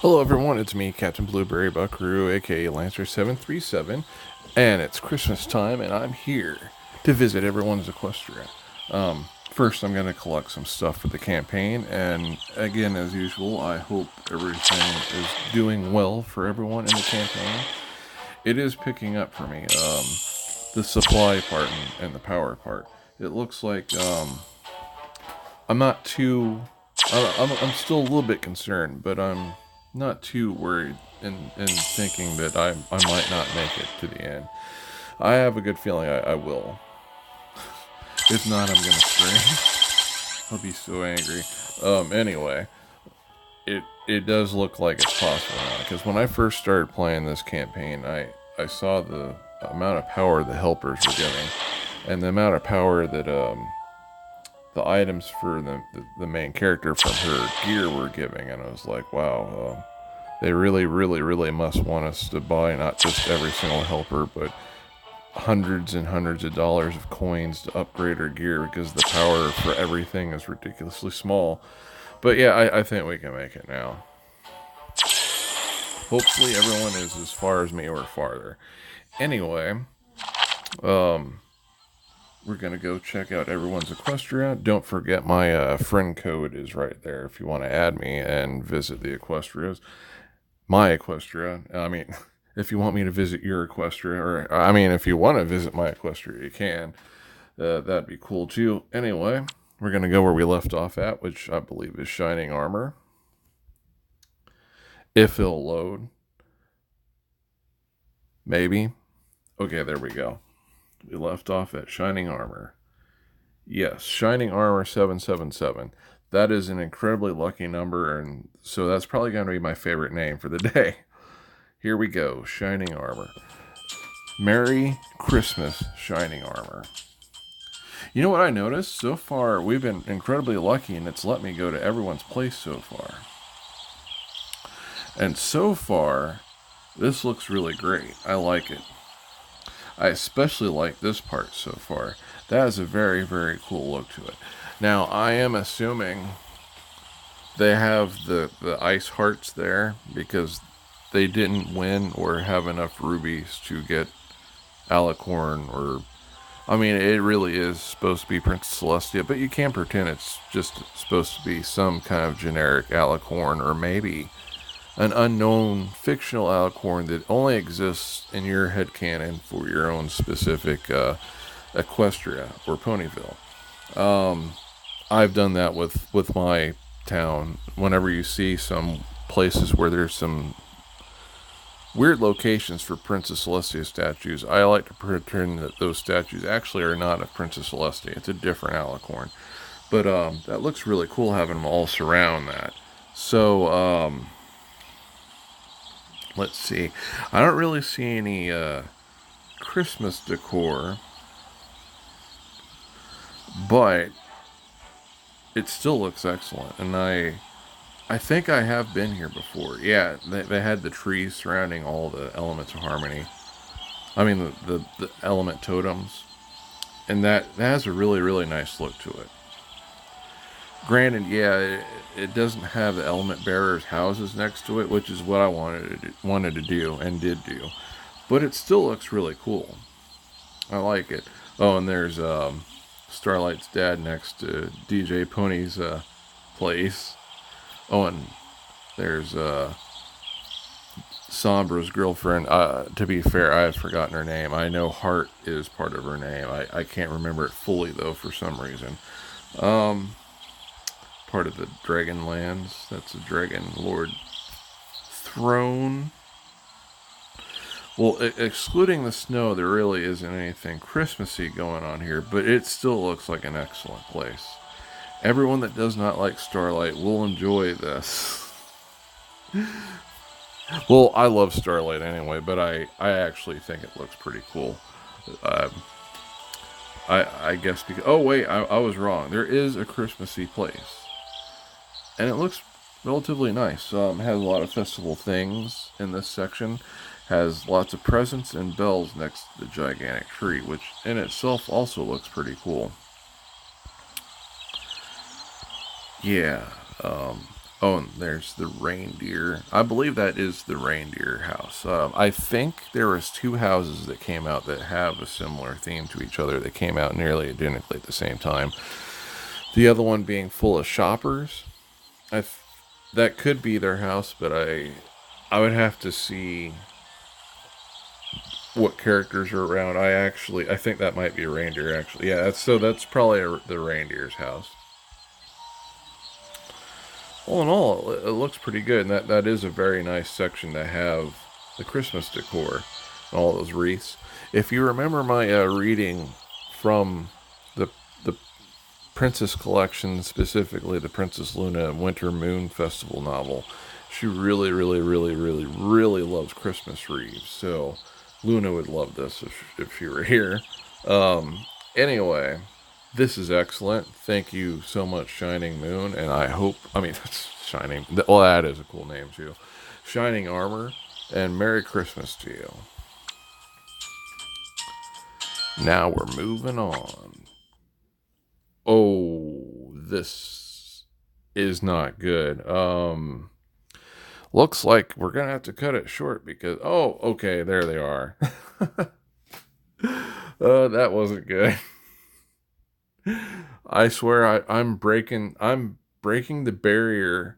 Hello everyone, it's me, Captain Blueberry Buckaroo, aka Lancer737, and it's Christmas time, and I'm here to visit everyone's Equestria. First, I'm going to collect some stuff for the campaign, and again, as usual, I hope everything is doing well for everyone in the campaign. It is picking up for me, the supply part and the power part. It looks like I'm not too. I'm still a little bit concerned, but I'm not too worried in thinking that I might not make it to the end. I have a good feeling I will. If not, I'm gonna scream. I'll be so angry. Anyway, it does look like it's possible now because when I first started playing this campaign, I saw the amount of power the helpers were giving, and the amount of power that the items for the main character from her gear were giving, and I was like, wow, they really must want us to buy not just every single helper, but hundreds and hundreds of dollars of coins to upgrade her gear because the power for everything is ridiculously small. But yeah, I think we can make it now. Hopefully everyone is as far as me or farther. Anyway, we're going to go check out everyone's Equestria. Don't forget my friend code is right there if you want to add me and visit the Equestrias. My Equestria. I mean, if you want me to visit your Equestria, or I mean, if you want to visit my Equestria, you can. That'd be cool too. Anyway, we're going to go where we left off at, which I believe is Shining Armor. If it'll load. Maybe. Okay, there we go. We left off at Shining Armor. Yes, Shining Armor 777. That is an incredibly lucky number, and so that's probably going to be my favorite name for the day. Here we go, Shining Armor. Merry Christmas, Shining Armor. You know what I noticed? So far, we've been incredibly lucky, and it's let me go to everyone's place so far. And so far, this looks really great. I like it. I especially like this part so far. That has a very cool look to it. Now, I am assuming they have the ice hearts there because they didn't win or have enough rubies to get Alicorn or... I mean, it really is supposed to be Princess Celestia, but you can't pretend it's just supposed to be some kind of generic Alicorn or maybe an unknown fictional Alicorn that only exists in your headcanon for your own specific Equestria or Ponyville. I've done that with my town. Whenever you see some places where there's some weird locations for Princess Celestia statues, I like to pretend that those statues actually are not of Princess Celestia. It's a different Alicorn. But that looks really cool having them all surround that. So, let's see. I don't really see any Christmas decor, but it still looks excellent. And I think I have been here before. Yeah, they had the trees surrounding all the elements of harmony. I mean, the element totems. And that has a really nice look to it. Granted, yeah, it doesn't have the element bearers' houses next to it, which is what I wanted to do and did do. But it still looks really cool. I like it. Oh, and there's Starlight's dad next to DJ Pony's place. Oh, and there's Sombra's girlfriend. To be fair, I have forgotten her name. I know Heart is part of her name. I can't remember it fully, though, for some reason. Part of the Dragonlands. That's the Dragon Lord throne. Well, excluding the snow, there really isn't anything Christmassy going on here, but it still looks like an excellent place. Everyone that does not like Starlight will enjoy this. Well, I love Starlight anyway, but I actually think it looks pretty cool. I guess because... Oh, wait, I was wrong. There is a Christmassy place. And it looks relatively nice. Has a lot of festival things in this section. Has lots of presents and bells next to the gigantic tree, which in itself also looks pretty cool. Yeah, Oh, and there's the reindeer. I believe that is the reindeer house. I think there was two houses that came out that have a similar theme to each other that came out nearly identically at the same time. The other one being full of shoppers. I th- that could be their house, but I would have to see what characters are around. I think that might be a reindeer actually. Yeah, that's probably the reindeer's house. All in all, it looks pretty good, and that is a very nice section to have the Christmas decor and all those wreaths. If you remember my reading from the the Princess collection, specifically the Princess Luna Winter Moon Festival novel, she really, really, really, really, really loves Christmas wreaths. So Luna would love this if she were here. Anyway, this is excellent. Thank you so much, Shining Moon. And I hope, I mean, that's Shining. Well, that is a cool name, too. Shining Armor. And Merry Christmas to you. Now we're moving on. Oh, this is not good. Looks like we're going to have to cut it short because, oh, okay, there they are. That wasn't good. I swear I'm breaking the barrier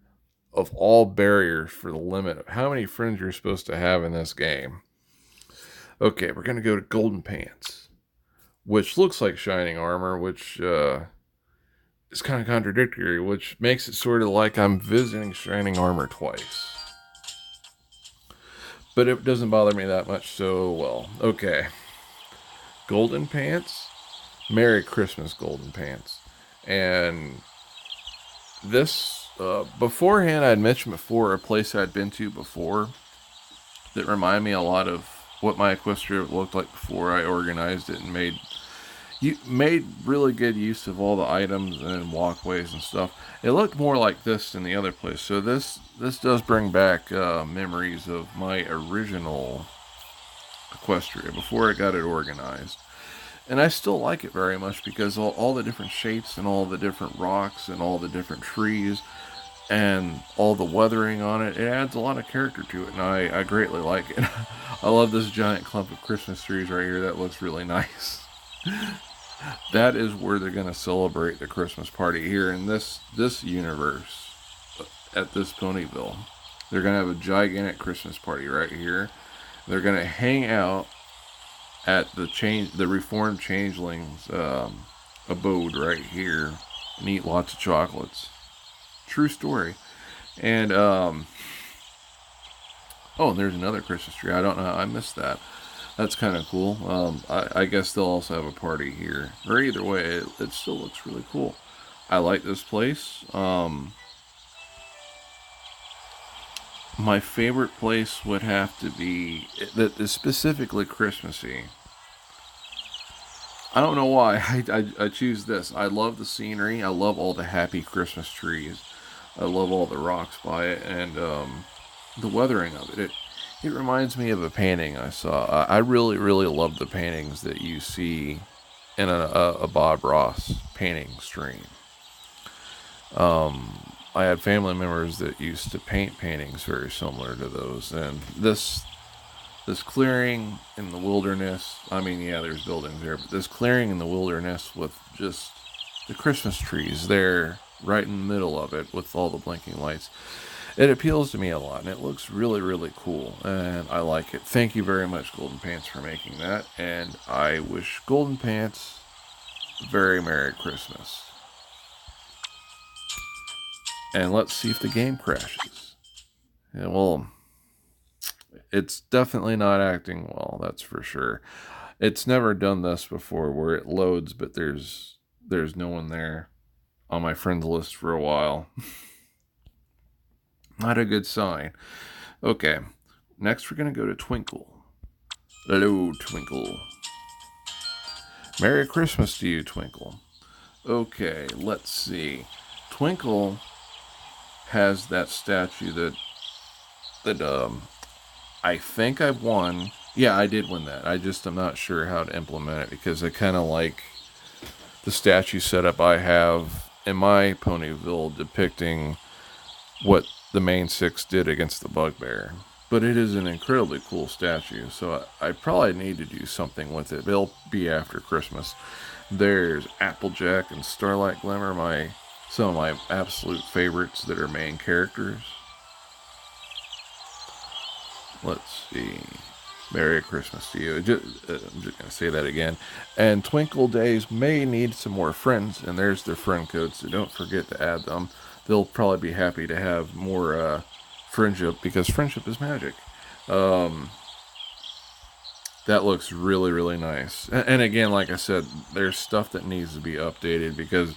of all barriers for the limit of how many friends you're supposed to have in this game. Okay, we're gonna go to Golden Pants, which looks like Shining Armor, which is kind of contradictory, which makes it sort of like I'm visiting Shining Armor twice. But it doesn't bother me that much, so well. Okay, Golden Pants, Merry Christmas, Golden Pants. And this, beforehand, I'd mentioned before a place I'd been to before that reminded me a lot of what my Equestria looked like before I organized it and made really good use of all the items and walkways and stuff. It looked more like this than the other place. So this does bring back memories of my original Equestria before I got it organized. And I still like it very much because all the different shapes and all the different rocks and all the different trees and all the weathering on it, it adds a lot of character to it, and I greatly like it. I love this giant clump of Christmas trees right here. That looks really nice. That is where they're going to celebrate the Christmas party here in this universe at this Ponyville. They're going to have a gigantic Christmas party right here. They're going to hang out at the Reformed Changelings abode right here and eat lots of chocolates. True story. And oh, and there's another Christmas tree. I don't know how I missed that. That's kind of cool. I guess they'll also have a party here. Or either way, it still looks really cool. I like this place. My favorite place would have to be that is specifically Christmassy. I don't know why I choose this. I love the scenery. I love all the happy Christmas trees. I love all the rocks by it and the weathering of it. It reminds me of a painting I saw. I really, really love the paintings that you see in a Bob Ross painting stream. I had family members that used to paint paintings very similar to those, and this clearing in the wilderness. I mean, yeah, there's buildings there, but this clearing in the wilderness with just the Christmas trees there, right in the middle of it, with all the blinking lights. It appeals to me a lot, and it looks really, really cool, and I like it. Thank you very much, Golden Pants, for making that, and I wish Golden Pants a very Merry Christmas. And let's see if the game crashes. Yeah, well, it's definitely not acting well, that's for sure. It's never done this before where it loads, but there's no one there on my friends list for a while. Not a good sign. Okay, next we're going to go to Twinkle. Hello, Twinkle. Merry Christmas to you, Twinkle. Okay, let's see. Twinkle has that statue that I think I've won. Yeah, I did win that. I'm not sure how to implement it because I kind of like the statue setup I have in my Ponyville depicting what the main six did against the bugbear. But it is an incredibly cool statue, so I probably need to do something with it. It'll be after Christmas. There's Applejack and Starlight Glimmer, some of my absolute favorites that are main characters. Let's see. Merry Christmas to you. I'm just going to say that again. And Twinkle Days may need some more friends, and there's their friend code, so don't forget to add them. They'll probably be happy to have more friendship, because friendship is magic. That looks really, really nice. And again, like I said, there's stuff that needs to be updated, because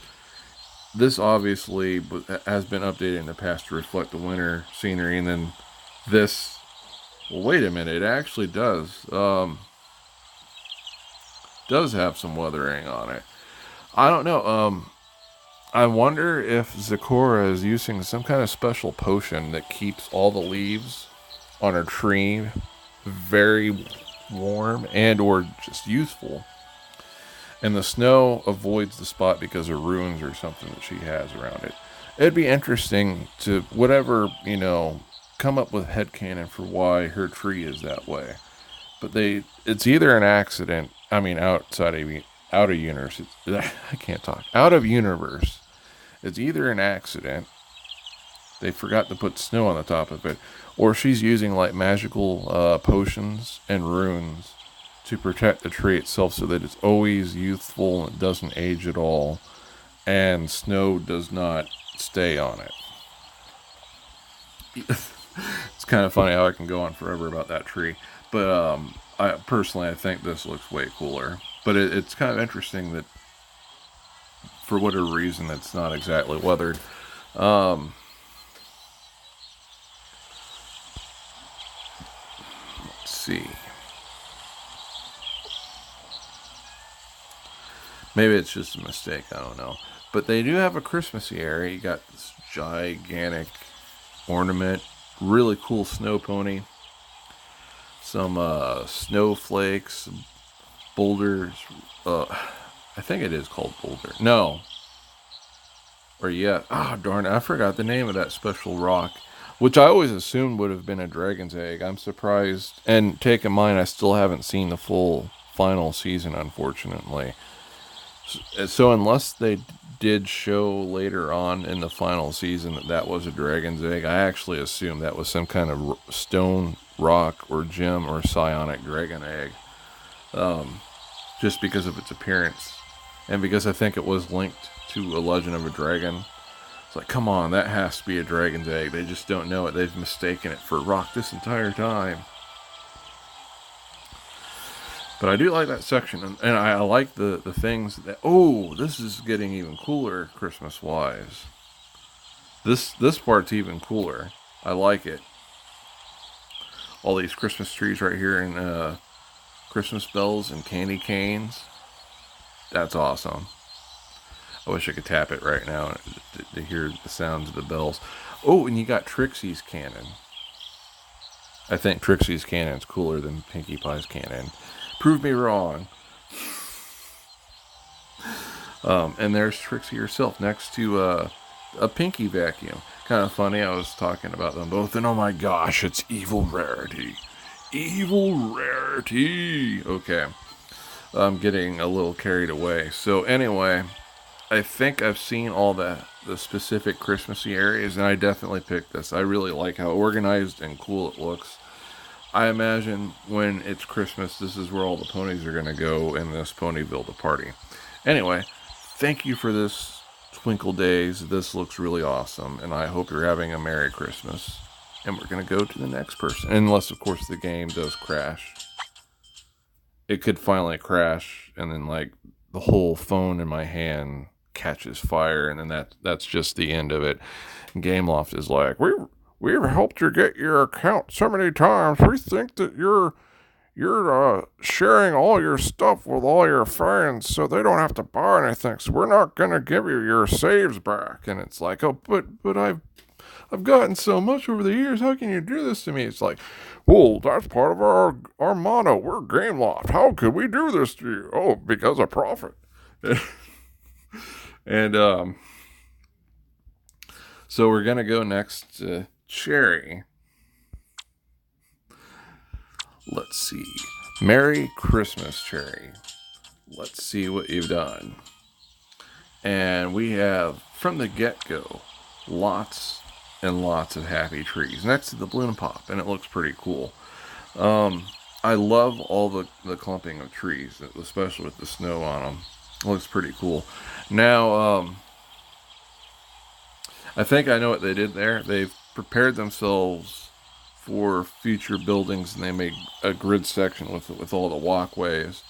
this obviously has been updated in the past to reflect the winter scenery, and then this... Well, wait a minute. It actually does have some weathering on it. I don't know. I wonder if Zecora is using some kind of special potion that keeps all the leaves on her tree very warm and or just useful. And the snow avoids the spot because of ruins or something that she has around it. It'd be interesting to, whatever, come up with headcanon for why her tree is that way. But it's either an accident, out of universe, I can't talk, out of universe, it's either an accident, they forgot to put snow on the top of it, or she's using like magical potions and runes to protect the tree itself so that it's always youthful and it doesn't age at all, and snow does not stay on it. It's kind of funny how I can go on forever about that tree. But I think this looks way cooler. But it's kind of interesting that for whatever reason it's not exactly weathered. Let's see. Maybe it's just a mistake. I don't know. But they do have a Christmassy area. You got this gigantic ornament. Really cool snow pony. Some snowflakes, boulders. I think it is called boulder. No. Or yeah. Darn it. I forgot the name of that special rock, which I always assumed would have been a dragon's egg. I'm surprised. And take in mind, I still haven't seen the full final season, unfortunately. So unless they did show later on in the final season that was a dragon's egg, I actually assumed that was some kind of stone, rock, or gem or psionic dragon egg, just because of its appearance, and because I think it was linked to a Legend of a Dragon. It's like, come on, that has to be a dragon's egg. They just don't know it. They've mistaken it for rock this entire time. But I do like that section, and I like the things that... Oh, this is getting even cooler Christmas-wise. This part's even cooler. I like it. All these Christmas trees right here, and Christmas bells and candy canes. That's awesome. I wish I could tap it right now to hear the sounds of the bells. Oh, and you got Trixie's cannon. I think Trixie's cannon is cooler than Pinkie Pie's cannon. Prove me wrong. And there's Trixie herself next to a Pinkie vacuum. Kind of funny, I was talking about them both, and oh my gosh, it's Evil Rarity. Evil Rarity! Okay, I'm getting a little carried away. So anyway, I think I've seen all the specific Christmassy areas, and I definitely picked this. I really like how organized and cool it looks. I imagine when it's Christmas, this is where all the ponies are going to go in this Ponyville to party. Anyway, thank you for this Twinkle Days. This looks really awesome, and I hope you're having a Merry Christmas. And we're going to go to the next person. Unless, of course, the game does crash. It could finally crash, and then, like, the whole phone in my hand catches fire, and then that's just the end of it. And Gameloft is like, We've helped you get your account so many times. We think that you're sharing all your stuff with all your friends so they don't have to buy anything. So we're not going to give you your saves back. And it's like, oh, but I've gotten so much over the years. How can you do this to me? It's like, well, that's part of our motto. We're Gameloft. How could we do this to you? Oh, because of profit. And So we're going to go next to Cherry. Let's see. Merry Christmas, Cherry. Let's see what you've done. And we have, from the get-go, lots and lots of happy trees next to the balloon pop, and it looks pretty cool. I love all the clumping of trees, especially with the snow on them. It looks pretty cool. Now, I think I know what they did there. They've prepared themselves for future buildings, and they made a grid section with all the walkways.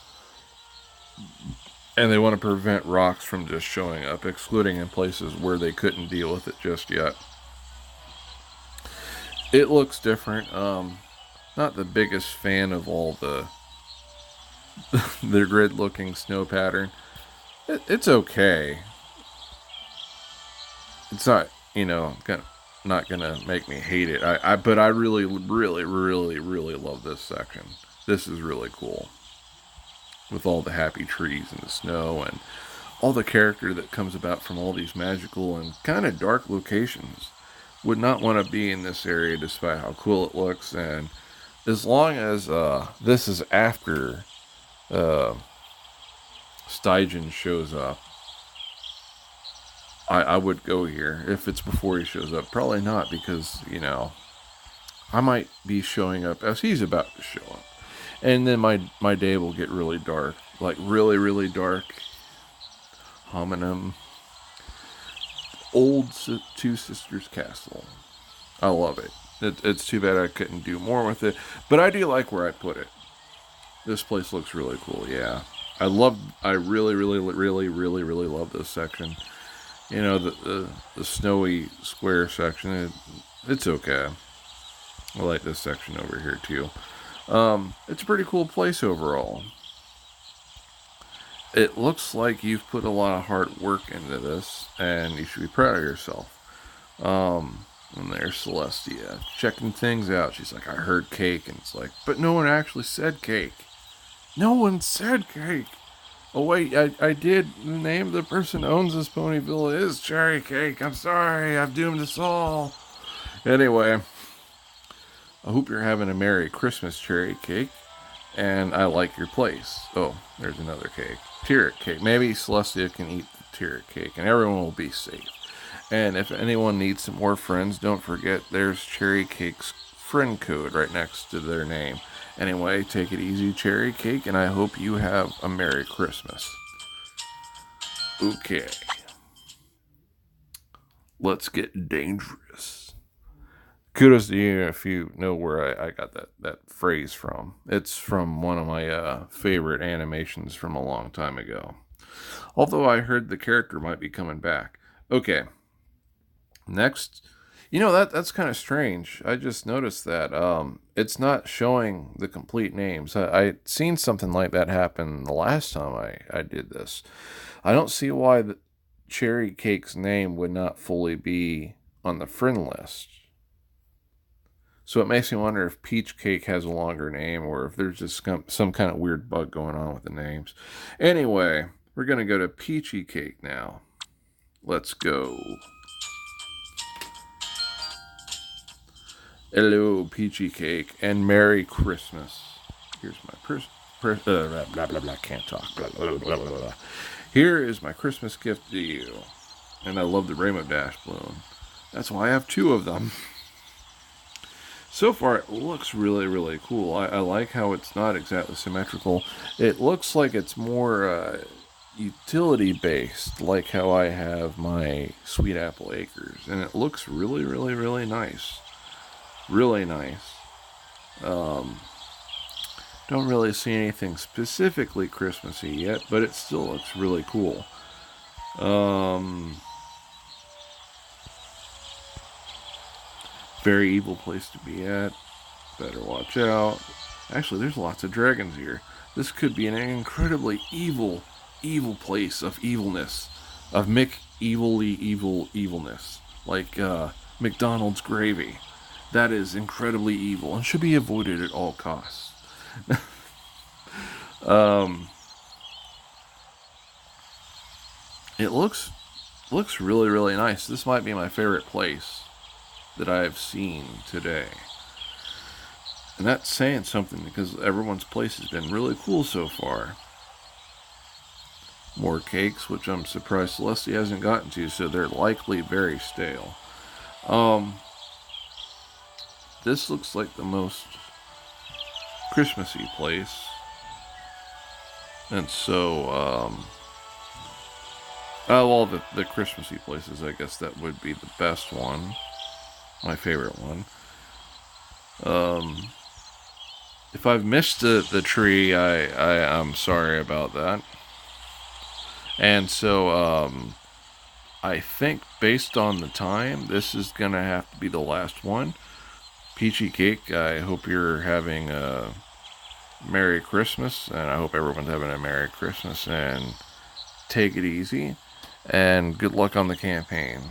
And they want to prevent rocks from just showing up, excluding in places where they couldn't deal with it just yet. It looks different. Not the biggest fan of all the grid-looking snow pattern. It's okay. It's not, not gonna make me hate it. But I really, really, really, really love this section. This is really cool. With all the happy trees and the snow and all the character that comes about from all these magical and kind of dark locations. Would not want to be in this area despite how cool it looks. And as long as this is after Stygian shows up, I would go here. If it's before he shows up, probably not, because, I might be showing up as he's about to show up. And then my day will get really dark. Like, really, really dark. Homonym. Old Two Sisters Castle. I love it. It's too bad I couldn't do more with it. But I do like where I put it. This place looks really cool, yeah. I really, really, really, really, really love this section. The snowy square section. It's okay. I like this section over here, too. It's a pretty cool place overall. It looks like you've put a lot of hard work into this, and you should be proud of yourself. And there's Celestia checking things out. She's like, I heard cake, and it's like, but no one actually said cake. No one said cake. Oh wait, I did. The name of the person who owns this Ponyville is Cherry Cake. I'm sorry, I've doomed us all. Anyway, I hope you're having a Merry Christmas, Cherry Cake. And I like your place. Oh, there's another cake. Tyrant cake. Maybe Celestia can eat the Tyrant cake, and everyone will be safe. And if anyone needs some more friends, don't forget there's Cherry Cake's friend code right next to their name. Anyway, take it easy, Cherry Cake, and I hope you have a Merry Christmas. Okay. Let's get dangerous. Kudos to you if you know where I got that phrase from. It's from one of my favorite animations from a long time ago. Although I heard the character might be coming back. Okay. Next. That's kind of strange. I just noticed that it's not showing the complete names. I'd seen something like that happen the last time I did this. I don't see why the Cherry Cake's name would not fully be on the friend list. So it makes me wonder if Peach Cake has a longer name, or if there's just some kind of weird bug going on with the names. Anyway, we're going to go to Peachy Cake now. Let's go. Hello, Peachy Cake, and Merry Christmas. Here's my blah, blah, blah, blah, can't talk, blah, blah, blah, blah, blah. Here is my Christmas gift to you. And I love the Rainbow Dash balloon. That's why I have 2 of them. So far, it looks really, really cool. I like how it's not exactly symmetrical. It looks like it's more utility-based, like how I have my Sweet Apple Acres. And it looks really, really, really nice. Really nice. Don't really see anything specifically Christmassy yet, but it still looks really cool. Very evil place to be at. Better watch out. Actually, there's lots of dragons here. This could be an incredibly evil place of evilness. Of evilness. Like McDonald's gravy. That is incredibly evil and should be avoided at all costs. It looks looks really, really nice. This might be my favorite place that I've seen today. And that's saying something because everyone's place has been really cool so far. More cakes, which I'm surprised Celeste hasn't gotten to, so they're likely very stale. This looks like the most Christmassy place. And so, all the Christmassy places, I guess that would be the best one. My favorite one. If I've missed the tree, I'm sorry about that. And so, I think based on the time, this is going to have to be the last one. Peachy Cake, I hope you're having a Merry Christmas, and I hope everyone's having a Merry Christmas, and take it easy, and good luck on the campaign.